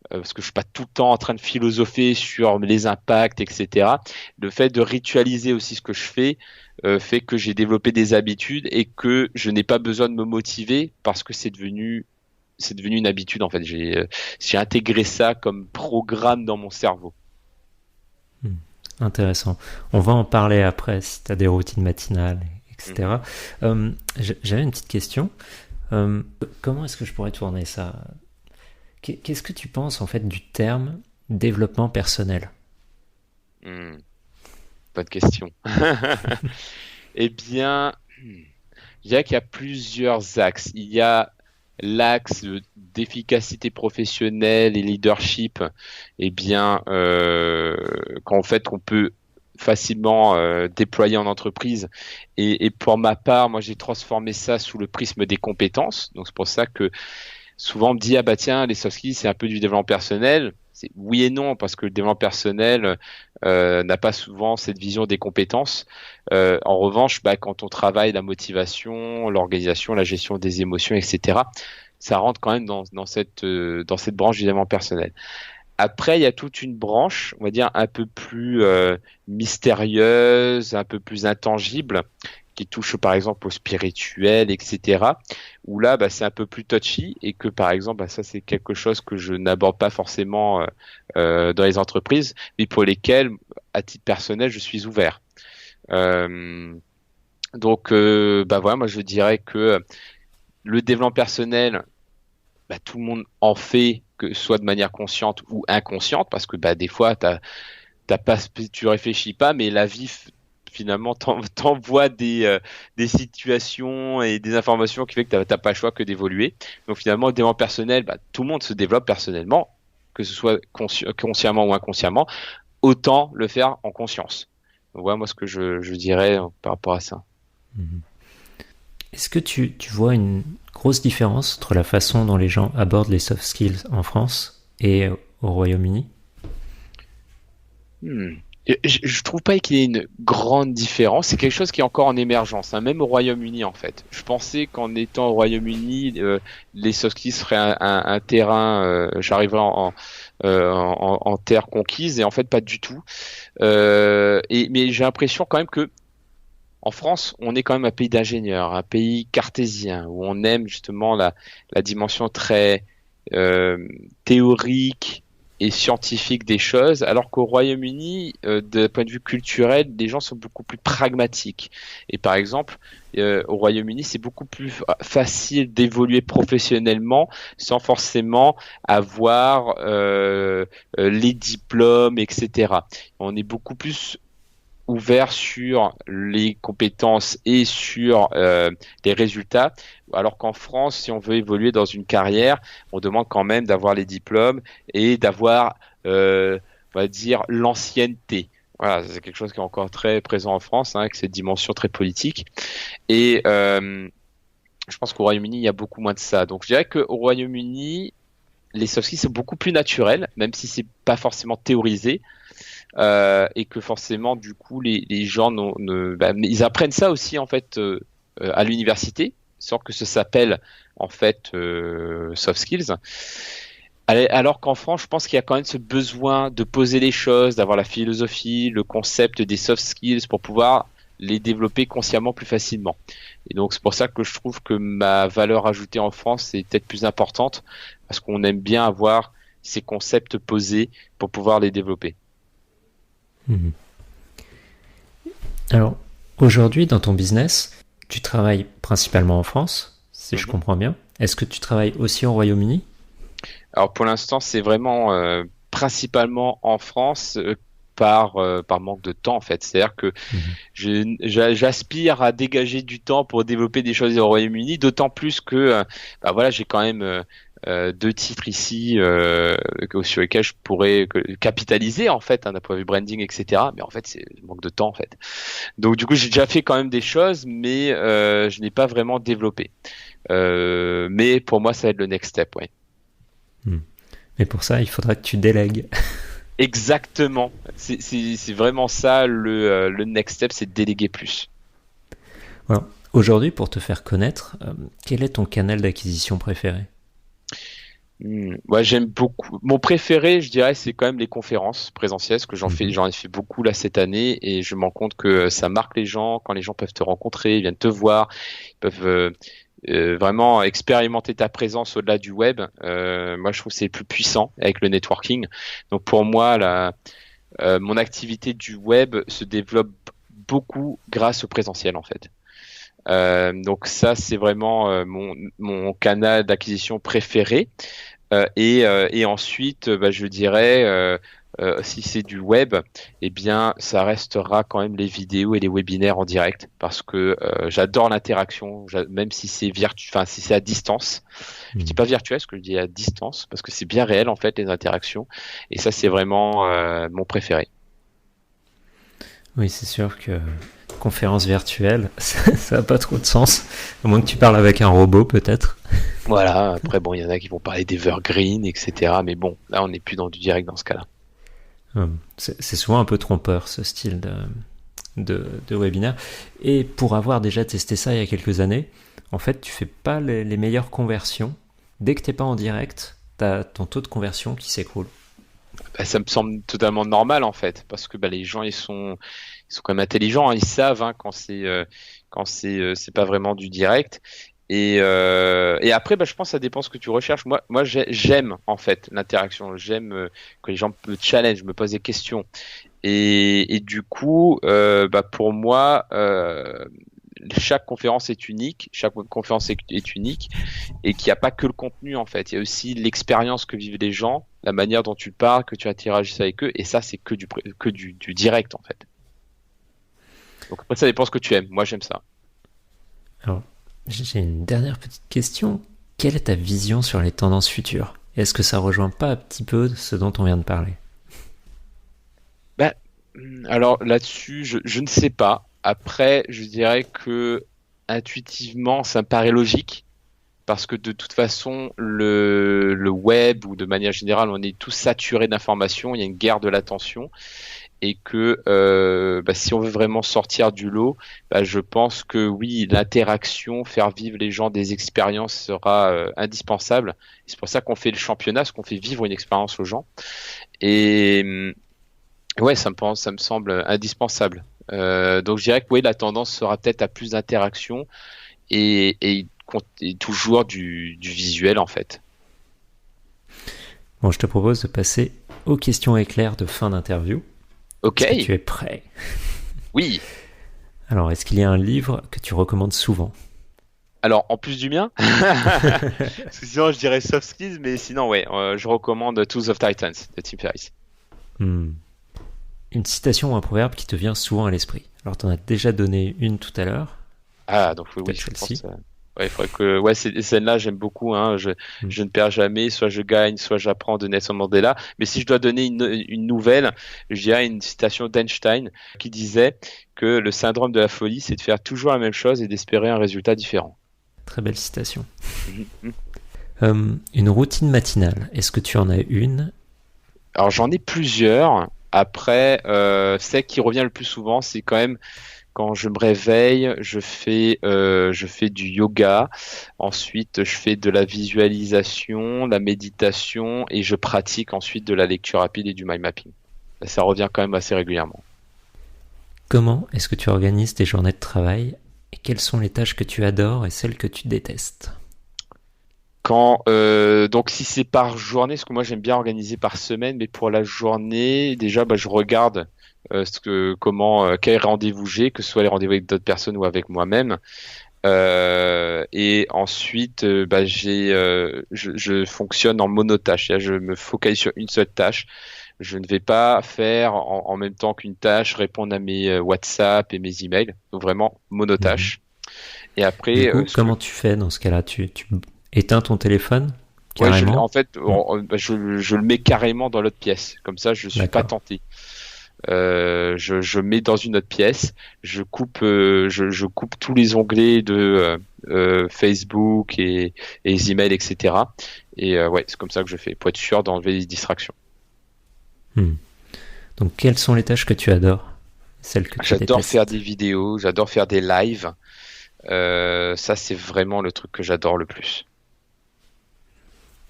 parce que je suis pas tout le temps en train de philosopher sur les impacts, etc. Le fait de ritualiser aussi ce que je fais fait que j'ai développé des habitudes et que je n'ai pas besoin de me motiver parce que c'est devenu une habitude en fait. J'ai intégré ça comme programme dans mon cerveau. Intéressant. On va en parler après si tu as des routines matinales, etc. J'avais une petite question. Comment est-ce que je pourrais tourner ça ? Qu'est-ce que tu penses en fait du terme développement personnel ? Bonne question. Eh bien, je dirais qu'il y a plusieurs axes. Il y a l'axe d'efficacité professionnelle et leadership, eh bien, qu'en fait, on peut facilement déployer en entreprise. Et pour ma part, moi, j'ai transformé ça sous le prisme des compétences. Donc, c'est pour ça que souvent, on me dit, ah bah tiens, les soft skills, c'est un peu du développement personnel. C'est oui et non, parce que le développement personnel n'a pas souvent cette vision des compétences. En revanche, quand on travaille la motivation, l'organisation, la gestion des émotions, etc., ça rentre quand même dans cette branche du développement personnel. Après, il y a toute une branche, on va dire, un peu plus mystérieuse, un peu plus intangible, qui touche par exemple au spirituel, etc., où là, c'est un peu plus touchy et que par exemple, ça c'est quelque chose que je n'aborde pas forcément dans les entreprises, mais pour lesquelles, à titre personnel, je suis ouvert. Donc, voilà, moi je dirais que le développement personnel, tout le monde en fait, que ce soit de manière consciente ou inconsciente, parce que des fois, tu réfléchis pas, mais la vie finalement t'envoie des situations et des informations qui fait que t'as pas le choix que d'évoluer. Donc finalement, le développement personnel, tout le monde se développe personnellement, que ce soit consciemment ou inconsciemment, autant le faire en conscience. Donc voilà moi ce que je dirais par rapport à ça. Est-ce que tu vois une grosse différence entre la façon dont les gens abordent les soft skills en France et au Royaume-Uni ? Je trouve pas qu'il y ait une grande différence. C'est quelque chose qui est encore en émergence, même au Royaume-Uni en fait. Je pensais qu'en étant au Royaume-Uni, les soft skills seraient un terrain, j'arriverais en terre conquise, et en fait pas du tout. Mais j'ai l'impression quand même que en France, on est quand même un pays d'ingénieurs, un pays cartésien, où on aime justement la dimension très théorique et scientifique des choses, alors qu'au Royaume-Uni, d'un point de vue culturel, les gens sont beaucoup plus pragmatiques. Et par exemple, au Royaume-Uni, c'est beaucoup plus facile d'évoluer professionnellement sans forcément avoir les diplômes, etc. On est beaucoup plus ouvert sur les compétences et sur les résultats, alors qu'en France, si on veut évoluer dans une carrière, on demande quand même d'avoir les diplômes et d'avoir, on va dire, l'ancienneté. Voilà, c'est quelque chose qui est encore très présent en France, avec cette dimension très politique. Et je pense qu'au Royaume-Uni, il y a beaucoup moins de ça. Donc je dirais qu'au Royaume-Uni, les soft skills sont beaucoup plus naturels, même si c'est pas forcément théorisé. Et que forcément du coup les gens ils apprennent ça aussi en fait à l'université sans que ça s'appelle en fait soft skills, alors qu'en France je pense qu'il y a quand même ce besoin de poser les choses, d'avoir la philosophie, le concept des soft skills pour pouvoir les développer consciemment plus facilement. Et donc c'est pour ça que je trouve que ma valeur ajoutée en France est peut-être plus importante, parce qu'on aime bien avoir ces concepts posés pour pouvoir les développer. Alors, aujourd'hui, dans ton business, tu travailles principalement en France, si je comprends bien. Est-ce que tu travailles aussi au Royaume-Uni ? Alors, pour l'instant, c'est vraiment principalement en France par manque de temps, en fait. C'est-à-dire que j'aspire à dégager du temps pour développer des choses au Royaume-Uni, d'autant plus que j'ai quand même 2 titres ici sur lesquels je pourrais capitaliser en fait d'un point de vue branding, etc. Mais en fait c'est manque de temps en fait. Donc du coup j'ai déjà fait quand même des choses, mais je n'ai pas vraiment développé. Mais pour moi ça va être le next step, ouais. Mais pour ça il faudra que tu délègues. Exactement. C'est vraiment ça le next step, c'est de déléguer plus. Voilà. Aujourd'hui, pour te faire connaître, quel est ton canal d'acquisition préféré ? Ouais, j'aime beaucoup. Mon préféré, je dirais, c'est quand même les conférences présentielles, parce que j'en ai fait beaucoup là cette année, et je me rends compte que ça marque les gens quand les gens peuvent te rencontrer, ils viennent te voir, ils peuvent vraiment expérimenter ta présence au-delà du web. Moi, je trouve que c'est le plus puissant avec le networking. Donc pour moi, mon activité du web se développe beaucoup grâce au présentiel en fait. Donc ça, c'est vraiment mon canal d'acquisition préféré. Et ensuite, je dirais, si c'est du web, eh bien, ça restera quand même les vidéos et les webinaires en direct, parce que j'adore l'interaction, même si c'est si c'est à distance. Je dis pas virtuel, ce que je dis à distance, parce que c'est bien réel en fait les interactions. Et ça, c'est vraiment mon préféré. Oui, c'est sûr que conférence virtuelle, ça n'a pas trop de sens, à moins que tu parles avec un robot peut-être. Voilà, après bon, il y en a qui vont parler d'Evergreen, etc. Mais bon, là on n'est plus dans du direct dans ce cas-là. C'est souvent un peu trompeur ce style de webinaire. Et pour avoir déjà testé ça il y a quelques années, en fait tu fais pas les meilleures conversions. Dès que t'es pas en direct, t'as ton taux de conversion qui s'écroule. Ça me semble totalement normal en fait, parce que les gens ils sont quand même intelligents, hein, ils savent quand c'est pas vraiment du direct. Et après, je pense que ça dépend ce que tu recherches. Moi, j'aime en fait l'interaction. J'aime que les gens me challenge, me posent des questions. Et du coup, pour moi, chaque conférence est unique. Chaque conférence est unique, et qu'il n'y a pas que le contenu en fait. Il y a aussi l'expérience que vivent les gens, la manière dont tu parles, que tu interagisses avec eux. Et ça, c'est que du direct en fait. Donc après, ça dépend ce que tu aimes. Moi, j'aime ça. Alors, j'ai une dernière petite question. Quelle est ta vision sur les tendances futures ? Est-ce que ça rejoint pas un petit peu ce dont on vient de parler ? Alors là-dessus, je ne sais pas. Après, je dirais que intuitivement, ça me paraît logique, parce que de toute façon, le web, ou de manière générale, on est tous saturés d'informations. Il y a une guerre de l'attention. Et que si on veut vraiment sortir du lot, je pense que oui, l'interaction, faire vivre les gens des expériences sera indispensable. C'est pour ça qu'on fait le championnat, parce qu'on fait vivre une expérience aux gens. Et ouais, ça me semble indispensable. Donc je dirais que oui, la tendance sera peut-être à plus d'interaction et toujours du visuel en fait. Bon, je te propose de passer aux questions éclairs de fin d'interview. Ok. Est-ce que tu es prêt ? Oui. Alors, est-ce qu'il y a un livre que tu recommandes souvent ? Alors, en plus du mien, parce que sinon je dirais Soft Skills, mais sinon, ouais, je recommande Tools of Titans de Tim Ferriss. Une citation ou un proverbe qui te vient souvent à l'esprit. Alors, tu en as déjà donné une tout à l'heure. Ah, donc oui, je pense. Ouais, il faudrait que. Ouais, ces scènes-là, j'aime beaucoup. Hein. Je ne perds jamais. Soit je gagne, soit j'apprends de Nelson Mandela. Mais si je dois donner une nouvelle, je dirais une citation d'Einstein qui disait que le syndrome de la folie, c'est de faire toujours la même chose et d'espérer un résultat différent. Très belle citation. Une routine matinale. Est-ce que tu en as une ? Alors j'en ai plusieurs. Après, celle qui revient le plus souvent, c'est quand même quand je me réveille, je fais du yoga. Ensuite, je fais de la visualisation, la méditation, et je pratique ensuite de la lecture rapide et du mind mapping. Ça revient quand même assez régulièrement. Comment est-ce que tu organises tes journées de travail et quelles sont les tâches que tu adores et celles que tu détestes ? Donc si c'est par journée, parce que moi j'aime bien organiser par semaine, mais pour la journée, déjà je regarde quel rendez-vous j'ai, que ce soit les rendez-vous avec d'autres personnes ou avec moi-même. Et ensuite, je fonctionne en monotâche. Je me focalise sur une seule tâche. Je ne vais pas faire en même temps qu'une tâche, répondre à mes WhatsApp et mes emails. Donc vraiment monotâche. Et après, du coup, comment tu fais dans ce cas-là ? Tu éteins ton téléphone carrément ? Je le mets carrément dans l'autre pièce. Comme ça, je suis pas tenté. Je mets dans une autre pièce. Je coupe tous les onglets de Facebook et les emails, etc. Et c'est comme ça que je fais pour être sûr d'enlever les distractions. Donc, quelles sont les tâches que tu adores ? Celles que tu J'adore détestes ? faire des vidéos. J'adore faire des lives. Ça, c'est vraiment le truc que j'adore le plus.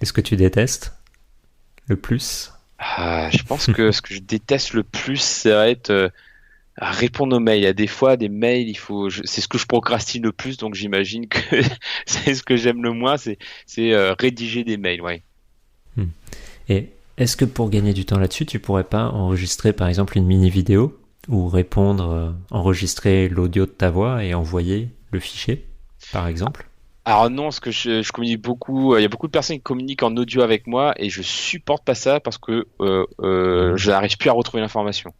Est-ce que tu détestes le plus? Je pense que ce que je déteste le plus, ça va être répondre aux mails. Il y a des fois des mails, c'est ce que je procrastine le plus, donc j'imagine que c'est ce que j'aime le moins, c'est rédiger des mails, ouais. Et est-ce que pour gagner du temps là-dessus, tu pourrais pas enregistrer par exemple une mini vidéo ou enregistrer l'audio de ta voix et envoyer le fichier, par exemple? Alors non, parce que je communique beaucoup. Il y a beaucoup de personnes qui communiquent en audio avec moi et je supporte pas ça parce que je n'arrive plus à retrouver l'information.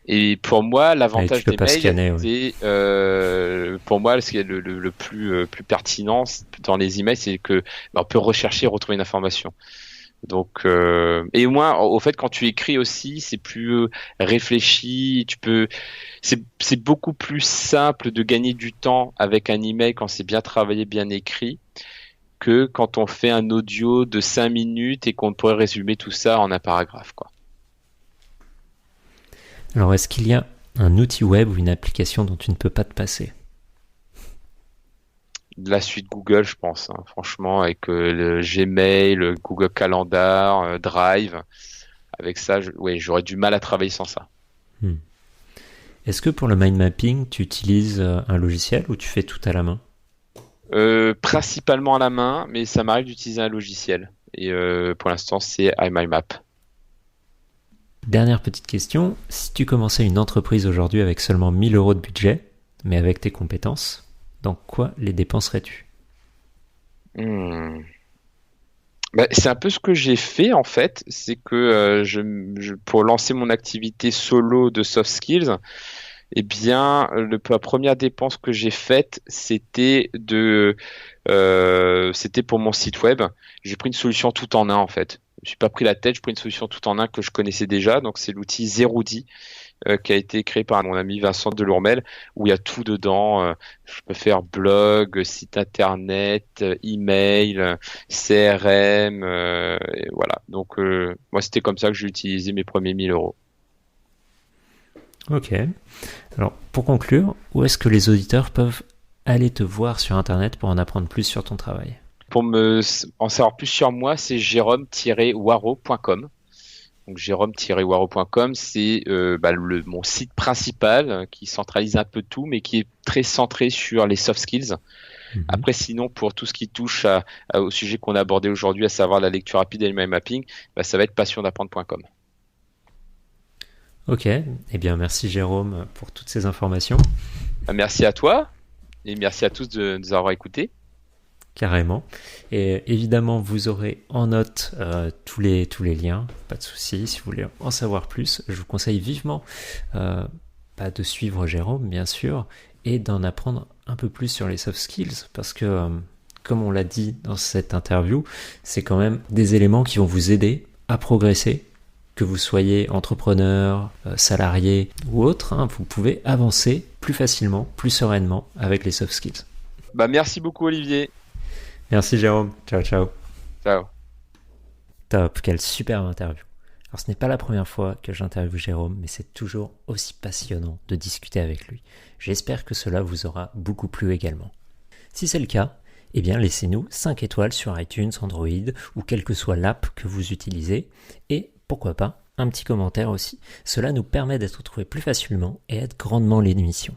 Et pour moi, l'avantage des mails, c'est pour moi ce qui est le plus pertinent dans les emails, c'est que on peut rechercher et retrouver une information. Donc et moi, au fait, quand tu écris aussi, c'est plus réfléchi. C'est beaucoup plus simple de gagner du temps avec un email quand c'est bien travaillé, bien écrit, que quand on fait un audio de 5 minutes et qu'on pourrait résumer tout ça en un paragraphe, quoi. Alors, est-ce qu'il y a un outil web ou une application dont tu ne peux pas te passer? La suite Google, je pense, hein, franchement, avec le Gmail, le Google Calendar, Drive, avec ça, j'aurais du mal à travailler sans ça. Est-ce que pour le mind mapping, tu utilises un logiciel ou tu fais tout à la main? Principalement à la main, mais ça m'arrive d'utiliser un logiciel. Et pour l'instant, c'est iMindMap. Dernière petite question, si tu commençais une entreprise aujourd'hui avec seulement 1 000 € de budget, mais avec tes compétences, dans quoi les dépenserais-tu? C'est un peu ce que j'ai fait en fait, c'est que pour lancer mon activité solo de soft skills, eh bien la première dépense que j'ai faite, c'était pour mon site web. J'ai pris une solution tout en un en fait. Je me suis pas pris la tête, j'ai pris une solution tout en un que je connaissais déjà, donc c'est l'outil Zeroudi. Qui a été créé par mon ami Vincent Delourmel, où il y a tout dedans. Je peux faire blog, site internet, email, CRM, et voilà. Donc moi c'était comme ça que j'ai utilisé mes premiers 1 000 €. Ok. Alors pour conclure, où est-ce que les auditeurs peuvent aller te voir sur internet pour en apprendre plus sur ton travail? Pour en savoir plus sur moi, c'est jérôme-waro.com. Donc jérôme-waro.com, c'est mon site principal qui centralise un peu tout, mais qui est très centré sur les soft skills. Après, sinon, pour tout ce qui touche au sujet qu'on a abordé aujourd'hui, à savoir la lecture rapide et le mind mapping, ça va être passiondapprendre.com. Ok, eh bien merci Jérôme pour toutes ces informations. Merci à toi et merci à tous de nous avoir écoutés. Carrément. Et évidemment, vous aurez en note tous les liens, pas de souci. Si vous voulez en savoir plus, je vous conseille vivement de suivre Jérôme, bien sûr, et d'en apprendre un peu plus sur les soft skills, parce que, comme on l'a dit dans cette interview, c'est quand même des éléments qui vont vous aider à progresser, que vous soyez entrepreneur, salarié ou autre, vous pouvez avancer plus facilement, plus sereinement avec les soft skills. Merci beaucoup Olivier. Merci Jérôme. Ciao, ciao. Ciao. Top, quelle superbe interview. Alors ce n'est pas la première fois que j'interviewe Jérôme, mais c'est toujours aussi passionnant de discuter avec lui. J'espère que cela vous aura beaucoup plu également. Si c'est le cas, eh bien laissez-nous 5 étoiles sur iTunes, Android ou quelle que soit l'app que vous utilisez et pourquoi pas un petit commentaire aussi. Cela nous permet d'être retrouvés plus facilement et aide grandement l'émission.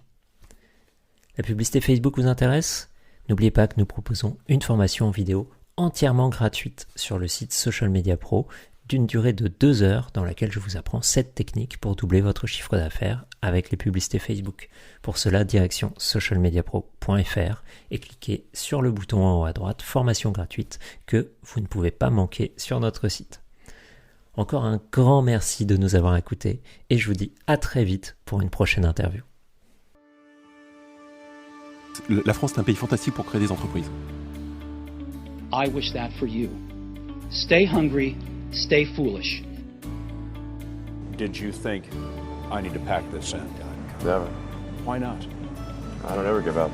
La publicité Facebook vous intéresse ? N'oubliez pas que nous proposons une formation en vidéo entièrement gratuite sur le site Social Media Pro d'une durée de 2 heures dans laquelle je vous apprends 7 techniques pour doubler votre chiffre d'affaires avec les publicités Facebook. Pour cela, direction socialmediapro.fr et cliquez sur le bouton en haut à droite formation gratuite que vous ne pouvez pas manquer sur notre site. Encore un grand merci de nous avoir écoutés et je vous dis à très vite pour une prochaine interview. La France est un pays fantastique pour créer des entreprises. I wish that for you. Stay hungry, stay foolish. Did you think I need to pack this in? Never. Why not? I don't ever give up.